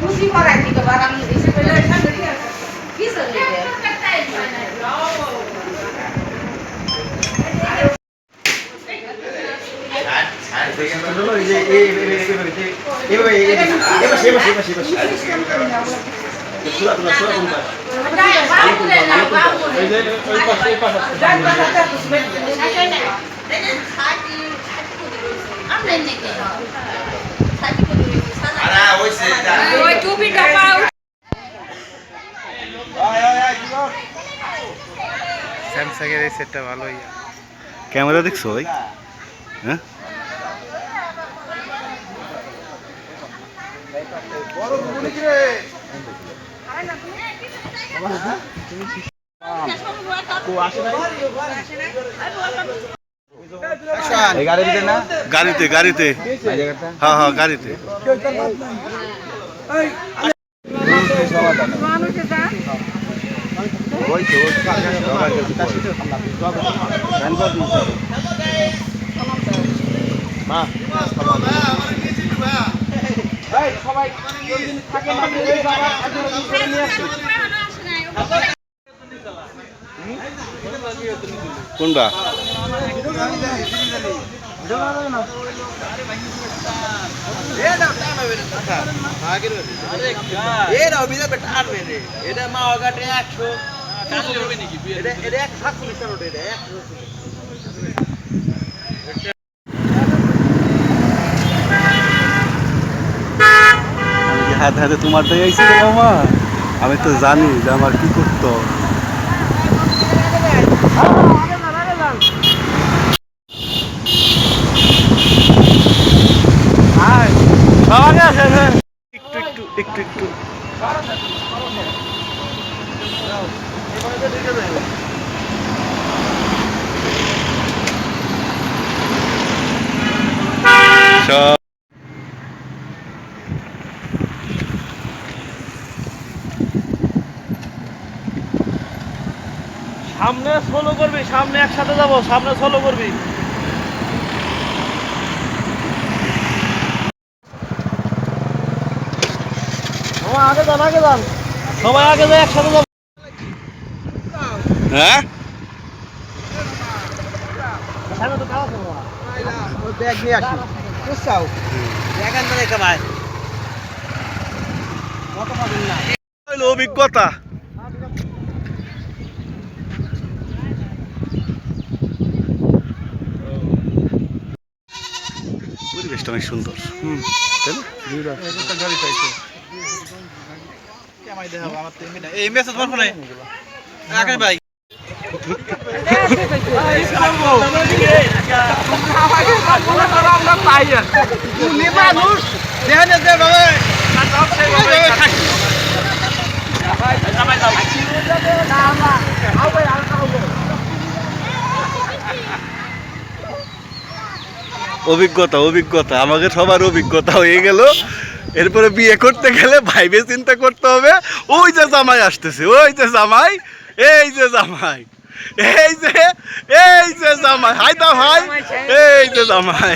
খুশি করার দিকে বারাম দিছে বলে কি সঙ্গে স্যামসাংয়ের এই সেটটা ভালোই। ক্যামেরা দেখছো ভাই? হ্যাঁ, গাড়িতে গাড়িতে, হ্যাঁ হ্যাঁ গাড়িতে। কোনটা? হাতে হাতে তোমারটাই আইসি মামা, আমি তো জানি যে আমার কি করতে হবে। একটু একটু একটু একটু সব সামনে সোলো করবি, সামনে একসাথে যাবো, সামনে সোলো করবি। আগে যান, আগে যান, সবাই আগে যাই, একসাথে যাবো। হ্যাঁ, অভিজ্ঞতা। পরিবেশটা অনেক সুন্দর। ভাই অভিজ্ঞতা অভিজ্ঞতা, আমাকে সবার অভিজ্ঞতা হয়ে গেল। এরপরে বিয়ে করতে গেলে ভাইবে চিন্তা করতে হবে, ওই যে জামাই আসতেছে, ওই যে জামাই, এই যে জামাই, এই যে জামাই, হাই দা ভাই, এই যে জামাই,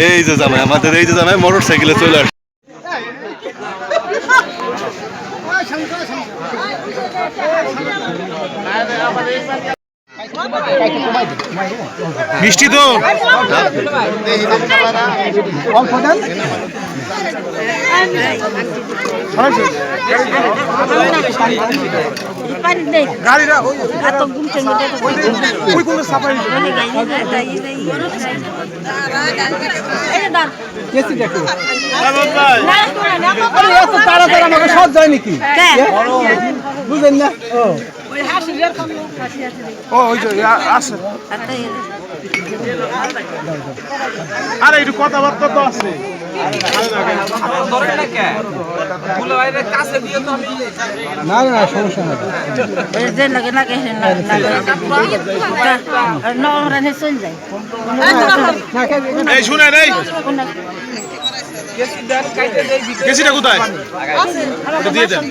এই যে জামাই, আমাদের এই যে জামাই মোটর সাইকেলে চলে আসে। মিষ্টি তো সব যায় নাকি বুঝলেন না? আরে একটু কথাবার্তা তো আছে। না না সমস্যা এই শুনে নেই কেসিটা কোথায় ওটা দিয়ে দেন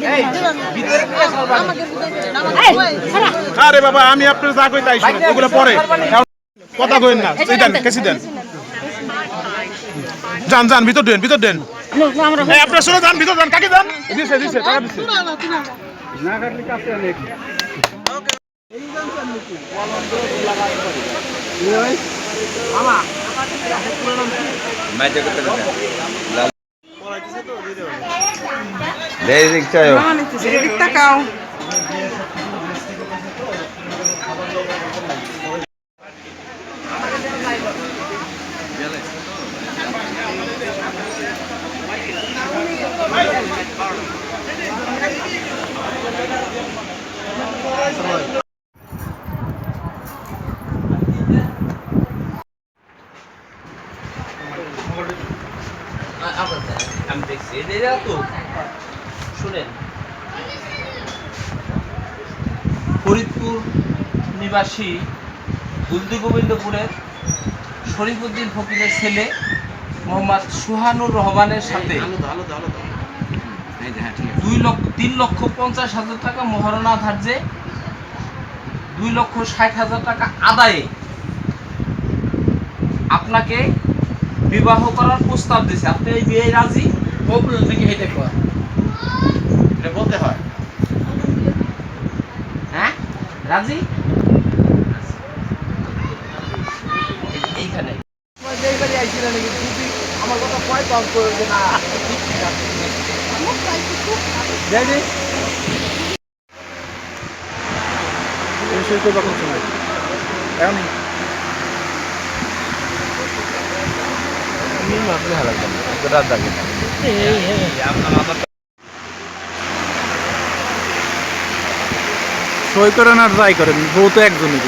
আরে বাবা আমি আপনার যা কই তাই শুনুন ওগুলো পরে কথা কইেন না এই দেন কেসি দেন যান যান ভিতর দেন এই আপনারা শুনে যান ভিতর যান কাকে যান দিছে টাকা দিছে না কাটলে কাছে অনেক মামা मैं जगत करते हैं ले रिक्शा हो দিকটা কাও আমি দেখছি তো শুনেন ফরিদপুর নিবাসী দুলদি গোবিন্দপুরের শরীফুদ্দিন ফকিরের ছেলে মোহাম্মদ সুহানুর রহমানের সাথে 3,50,000 টাকা মহারণা ধার্যে 2,60,000 টাকা আদায়ে আপনাকে বিবাহ করার প্রস্তাব দিছে। আপনি এই বিয়ে রাজি? নাকি হেঁটে কর এটা বলতে হয়। হ্যাঁ রাজি? এইখানে আমার কথা কয় পাস করে না দেখি এখন সই করেন আর ট্রাই করেন বউ তো একজনই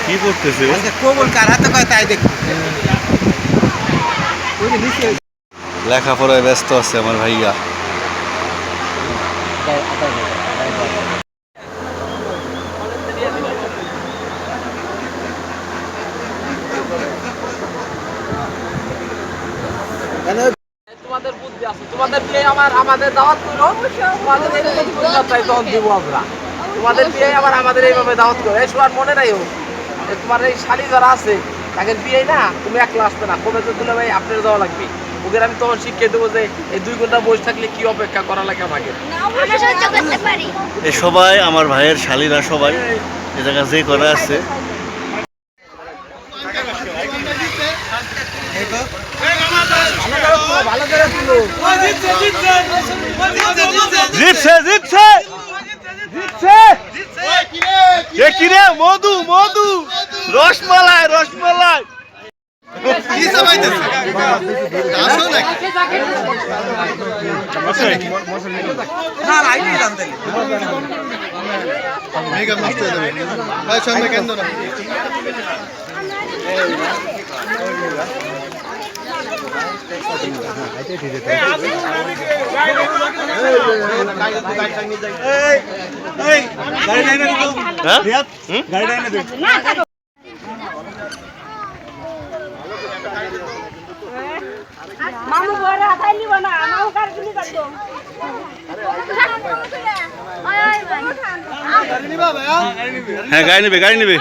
কি করতেছে লেখাপড়ায় ব্যস্ত আছে আমার ভাইয়া তোমাদের বুদ্ধি আছে, তোমাদের বিয়ে আমাদের দাওয়াত করো, তোমাদের এইভাবে পরিচয় তখন দিব আমরা। তোমাদের বিয়ে আবার আমাদের এইভাবে দাওয়াত করো। এই শোয়ার মনে নাই তোমার এই শালি যারা আছে তাদের বিয়ে না তুমি একলা আসতে না, কবে তো দিলে ভাই আপনার যাওয়া লাগবে। ওদের আমি তখন শিখিয়ে দেবো যে এই 2 ঘন্টা বসে থাকলে কি অপেক্ষা করা লাগে আমাকে। এই সবাই আমার ভাইয়ের শালীরা সবাই এ জায়গা যে করা আছে কিরে মধু মধু রসমালাই রসমালাই মামু ঘরে হাতাই নিব না মামু কার গুলি করব হ্যাঁ গাড়ি নেবে গাড়ি নেবে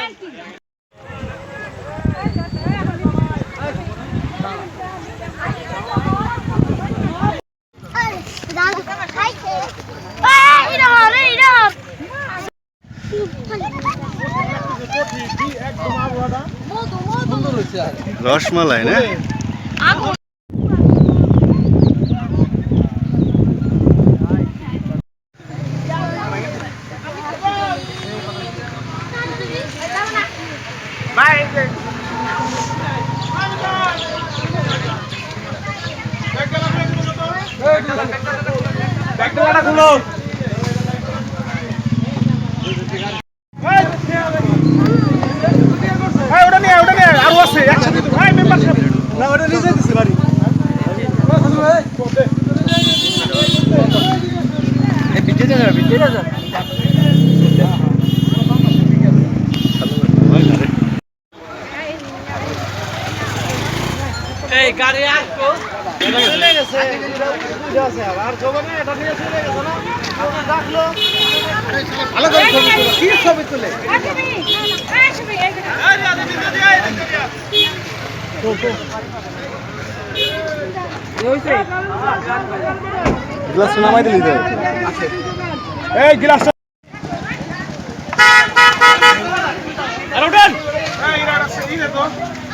রসমালাই না ওটা নিয়ে আরো আছে একসাথে মেম্বারশিপ না ওটা নিজে দিছে বাড়ি গাড়ি আসতো চলে গেছে আর জবানে এটা নিয়ে চলে গেছে না রাখলো আলাদা ছবি তুলে কি ছবি তুলে গ্লাস নামাই দিলি তো এই গ্লাস আরে উঠেন এই ইরা আছে ইরা তো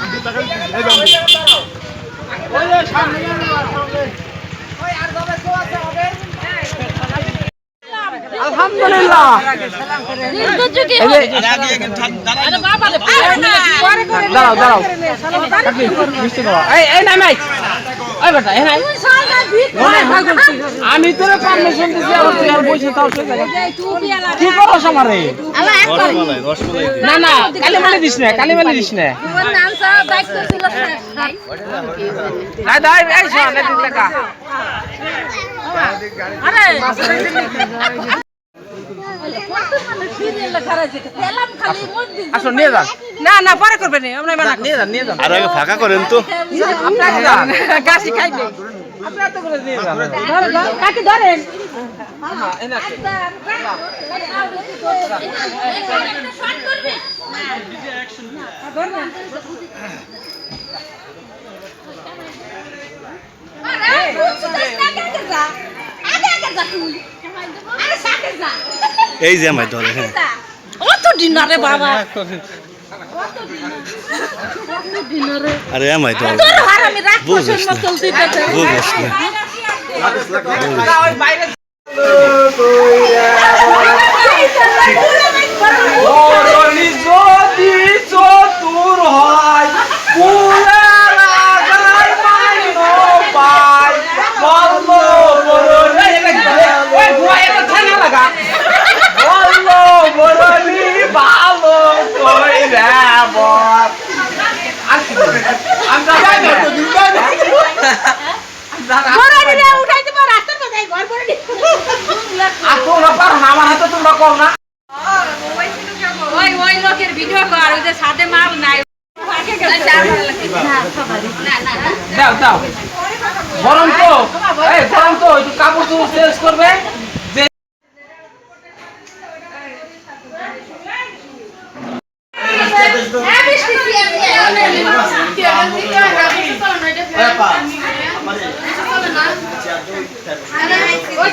আমি টাকা এই যাও ওই যে সামনে ওই আর দবে তো আছে হবে আলহামদুলিল্লাহ দাঁড়াও দাঁড়াও এই নাই নাই ওই বেটা এই নাই আমি তোরে পারমিশন দিছি আর তুই আর বসে তাও কি করছ আমারে না না কালি মালি দিস না দাই দাই এই শোন এই টাকা আসো নিয়ে যান না না পরে করবে না আমরা মানা নিয়ে যান নিয়ে যান আর আগে ফাঁকা করেন তো আপনারা যান গাছি খাইবে আপনারা তো করে নিয়ে যান কাকে ধরেন এই যে আমায় ধরে হ্যাঁ অত ডিনারে বাবা আরে আমায় ধরে তোর হারামি রাখ বুঝিস না চলতে যেতে বুঝিস না ওই বাইরে ওরলি যদি চতুর হয় পুরা লাগার মাইনো পাই বললো ওরলি ওই গুয়া এটা ঠান্ডা লাগা বললো ওরলি ভালো কইরা বল আমরা ঘরে দিলে উঠাই দিব রাস্তার মধ্যে ঘর পড়ে নি আর তোমরা পারো না আমার হাতে তোমরা কর না ওই লোকের ভিডিও কর ওই যে সাথে মাল নাই দাও দাও গরম তো একটু কাপড় চোপড় চেঞ্জ করবে যে ওই